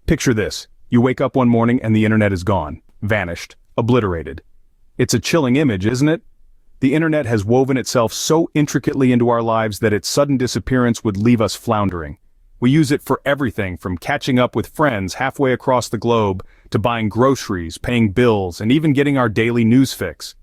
Picture this. You wake up one morning and the internet is gone, vanished, obliterated. It's a chilling image, isn't it? The internet has woven itself so intricately into our lives that its sudden disappearance would leave us floundering. We use it for everything from catching up with friends halfway across the globe to buying groceries, paying bills, and even getting our daily news fix.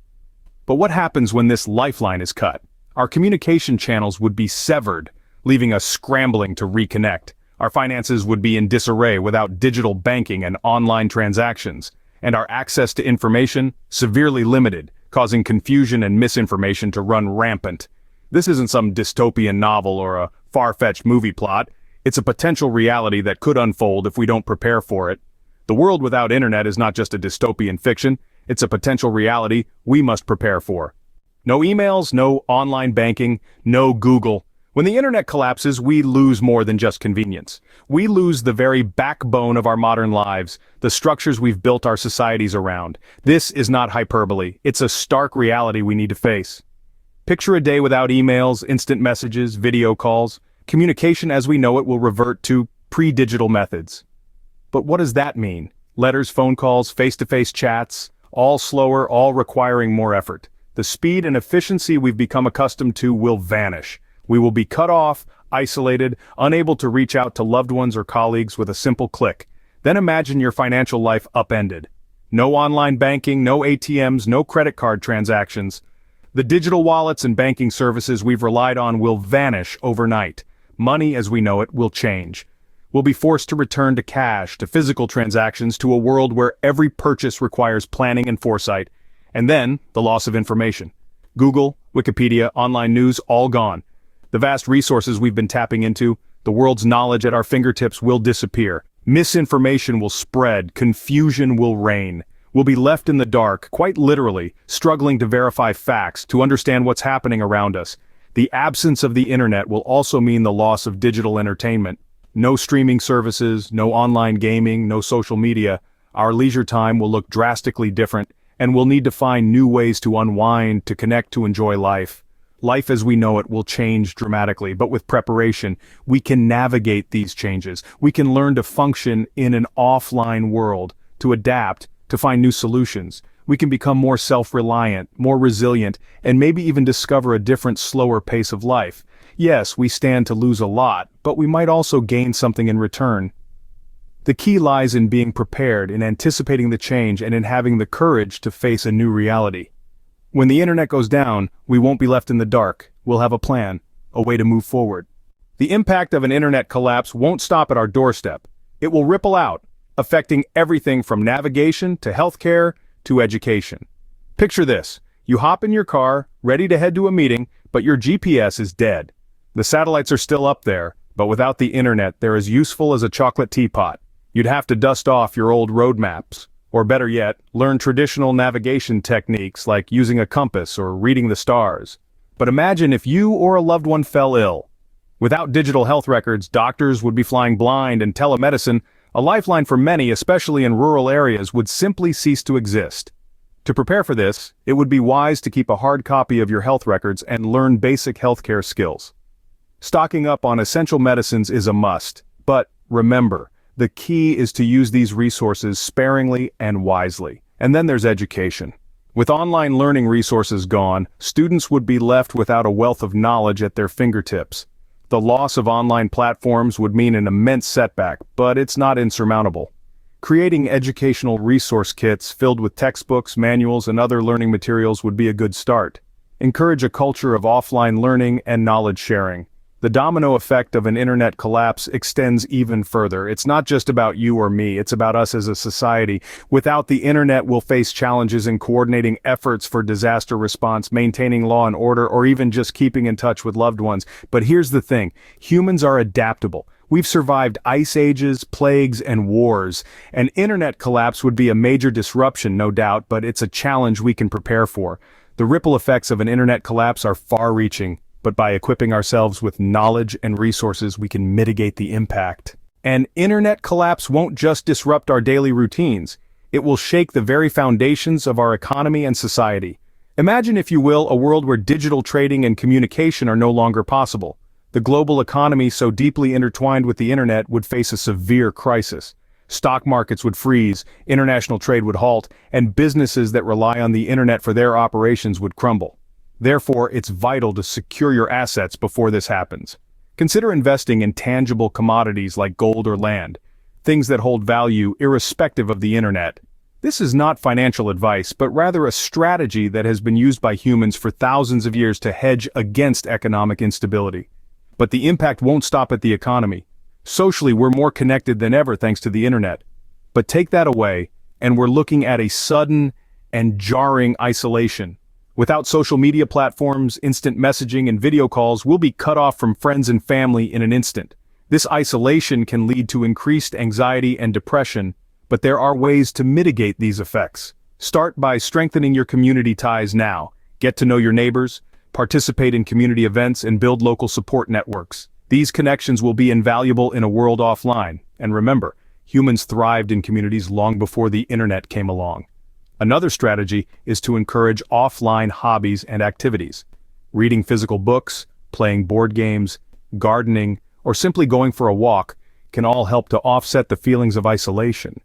But what happens when this lifeline is cut? Our communication channels would be severed, leaving us scrambling to reconnect. Our finances would be in disarray without digital banking and online transactions, and our access to information severely limited, causing confusion and misinformation to run rampant. This isn't some dystopian novel or a far-fetched movie plot. It's a potential reality that could unfold if we don't prepare for it. The world without internet is not just a dystopian fiction, it's a potential reality we must prepare for. No emails, no online banking, no Google. When the internet collapses, we lose more than just convenience. We lose the very backbone of our modern lives, the structures we've built our societies around. This is not hyperbole. It's a stark reality we need to face. Picture a day without emails, instant messages, video calls. Communication as we know it will revert to pre-digital methods. But what does that mean? Letters, phone calls, face-to-face chats, all slower, all requiring more effort. The speed and efficiency we've become accustomed to will vanish. We will be cut off, isolated, unable to reach out to loved ones or colleagues with a simple click. Then imagine your financial life upended. No online banking, no ATMs, no credit card transactions. The digital wallets and banking services we've relied on will vanish overnight. Money as we know it will change. We'll be forced to return to cash, to physical transactions, to a world where every purchase requires planning and foresight. And then, the loss of information. Google, Wikipedia, online news, all gone. The vast resources we've been tapping into, the world's knowledge at our fingertips will disappear. Misinformation will spread, confusion will reign. We'll be left in the dark, quite literally, struggling to verify facts, to understand what's happening around us. The absence of the internet will also mean the loss of digital entertainment. No streaming services, no online gaming, no social media. Our leisure time will look drastically different, and we'll need to find new ways to unwind, to connect, to enjoy life. Life as we know it will change dramatically, but with preparation, we can navigate these changes. We can learn to function in an offline world, to adapt, to find new solutions. We can become more self-reliant, more resilient, and maybe even discover a different, slower pace of life. Yes, we stand to lose a lot, but we might also gain something in return. The key lies in being prepared, in anticipating the change, and in having the courage to face a new reality. When the internet goes down, we won't be left in the dark. We'll have a plan, a way to move forward. The impact of an internet collapse won't stop at our doorstep. It will ripple out, affecting everything from navigation to healthcare to education. Picture this. You hop in your car, ready to head to a meeting, but your GPS is dead. The satellites are still up there, but without the internet, they're as useful as a chocolate teapot. You'd have to dust off your old road maps. Or better yet, learn traditional navigation techniques like using a compass or reading the stars. But imagine if you or a loved one fell ill. Without digital health records, doctors would be flying blind, and telemedicine, a lifeline for many, especially in rural areas, would simply cease to exist. To prepare for this, it would be wise to keep a hard copy of your health records and learn basic healthcare skills. Stocking up on essential medicines is a must, but remember, the key is to use these resources sparingly and wisely. And then there's education. With online learning resources gone, students would be left without a wealth of knowledge at their fingertips. The loss of online platforms would mean an immense setback, but it's not insurmountable. Creating educational resource kits filled with textbooks, manuals, and other learning materials would be a good start. Encourage a culture of offline learning and knowledge sharing. The domino effect of an internet collapse extends even further. It's not just about you or me, it's about us as a society. Without the internet, we'll face challenges in coordinating efforts for disaster response, maintaining law and order, or even just keeping in touch with loved ones. But here's the thing, humans are adaptable. We've survived ice ages, plagues, and wars. An internet collapse would be a major disruption, no doubt, but it's a challenge we can prepare for. The ripple effects of an internet collapse are far-reaching. But by equipping ourselves with knowledge and resources, we can mitigate the impact. An internet collapse won't just disrupt our daily routines. It will shake the very foundations of our economy and society. Imagine, if you will, a world where digital trading and communication are no longer possible. The global economy, so deeply intertwined with the internet, would face a severe crisis. Stock markets would freeze, international trade would halt, and businesses that rely on the internet for their operations would crumble. Therefore, it's vital to secure your assets before this happens. Consider investing in tangible commodities like gold or land, things that hold value irrespective of the internet. This is not financial advice, but rather a strategy that has been used by humans for thousands of years to hedge against economic instability. But the impact won't stop at the economy. Socially, we're more connected than ever thanks to the internet. But take that away, and we're looking at a sudden and jarring isolation. Without social media platforms, instant messaging, and video calls, we'll be cut off from friends and family in an instant. This isolation can lead to increased anxiety and depression, but there are ways to mitigate these effects. Start by strengthening your community ties now. Get to know your neighbors, participate in community events, and build local support networks. These connections will be invaluable in a world offline. And remember, humans thrived in communities long before the internet came along. Another strategy is to encourage offline hobbies and activities. Reading physical books, playing board games, gardening, or simply going for a walk can all help to offset the feelings of isolation.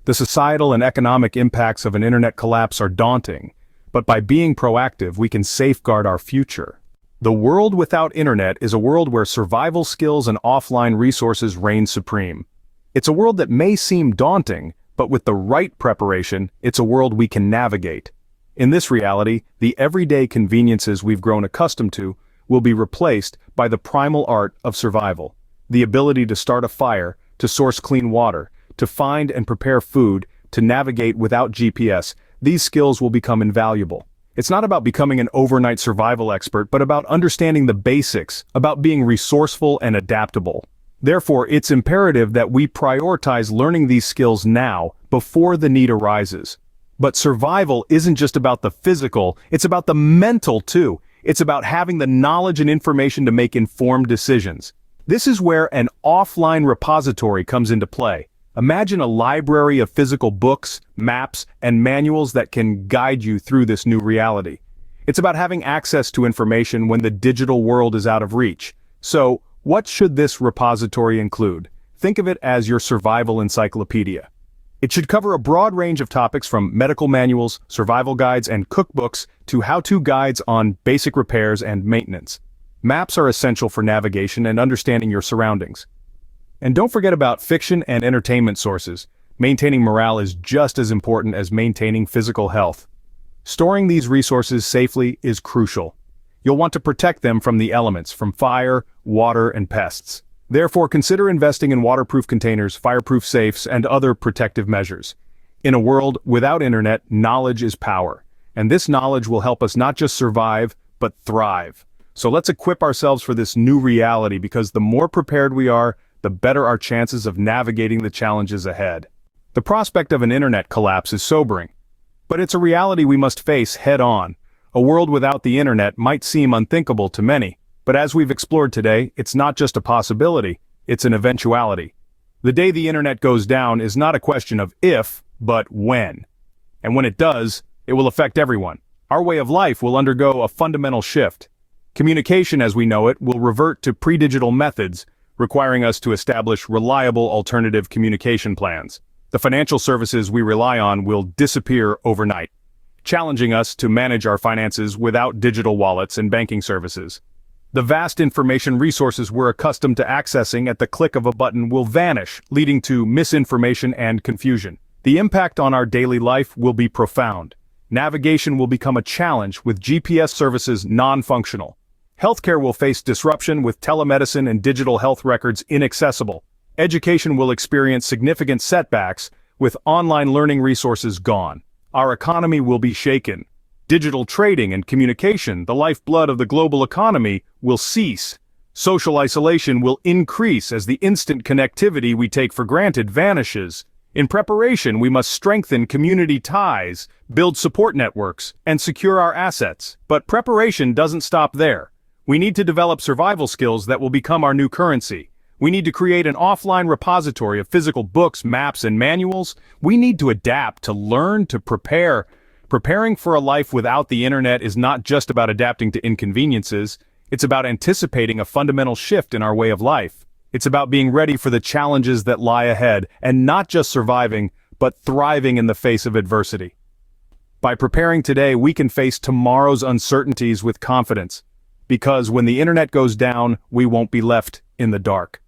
The societal and economic impacts of an internet collapse are daunting, but by being proactive, we can safeguard our future. The world without internet is a world where survival skills and offline resources reign supreme. It's a world that may seem daunting, but with the right preparation, it's a world we can navigate. In this reality, the everyday conveniences we've grown accustomed to will be replaced by the primal art of survival. The ability to start a fire, to source clean water, to find and prepare food, to navigate without GPS, these skills will become invaluable. It's not about becoming an overnight survival expert, but about understanding the basics, about being resourceful and adaptable. Therefore, it's imperative that we prioritize learning these skills now, before the need arises. But survival isn't just about the physical, it's about the mental too. It's about having the knowledge and information to make informed decisions. This is where an offline repository comes into play. Imagine a library of physical books, maps, and manuals that can guide you through this new reality. It's about having access to information when the digital world is out of reach. So, what should this repository include? Think of it as your survival encyclopedia. It should cover a broad range of topics from medical manuals, survival guides, and cookbooks to how-to guides on basic repairs and maintenance. Maps are essential for navigation and understanding your surroundings. And don't forget about fiction and entertainment sources. Maintaining morale is just as important as maintaining physical health. Storing these resources safely is crucial. You'll want to protect them from the elements, from fire, water, and pests. Therefore, consider investing in waterproof containers, fireproof safes, and other protective measures. In a world without internet, knowledge is power. And this knowledge will help us not just survive, but thrive. So let's equip ourselves for this new reality, because the more prepared we are, the better our chances of navigating the challenges ahead. The prospect of an internet collapse is sobering, but it's a reality we must face head-on. A world without the internet might seem unthinkable to many, but as we've explored today, it's not just a possibility, it's an eventuality. The day the internet goes down is not a question of if, but when. And when it does, it will affect everyone. Our way of life will undergo a fundamental shift. Communication as we know it will revert to pre-digital methods, requiring us to establish reliable alternative communication plans. The financial services we rely on will disappear overnight, challenging us to manage our finances without digital wallets and banking services. The vast information resources we're accustomed to accessing at the click of a button will vanish, leading to misinformation and confusion. The impact on our daily life will be profound. Navigation will become a challenge, with GPS services non-functional. Healthcare will face disruption, with telemedicine and digital health records inaccessible. Education will experience significant setbacks, with online learning resources gone. Our economy will be shaken. Digital trading and communication, the lifeblood of the global economy, will cease. Social isolation will increase as the instant connectivity we take for granted vanishes. In preparation, we must strengthen community ties, build support networks, and secure our assets. But preparation doesn't stop there. We need to develop survival skills that will become our new currency. We need to create an offline repository of physical books, maps, and manuals. We need to adapt, to learn, to prepare. Preparing for a life without the internet is not just about adapting to inconveniences. It's about anticipating a fundamental shift in our way of life. It's about being ready for the challenges that lie ahead, and not just surviving, but thriving in the face of adversity. By preparing today, we can face tomorrow's uncertainties with confidence. Because when the internet goes down, we won't be left in the dark.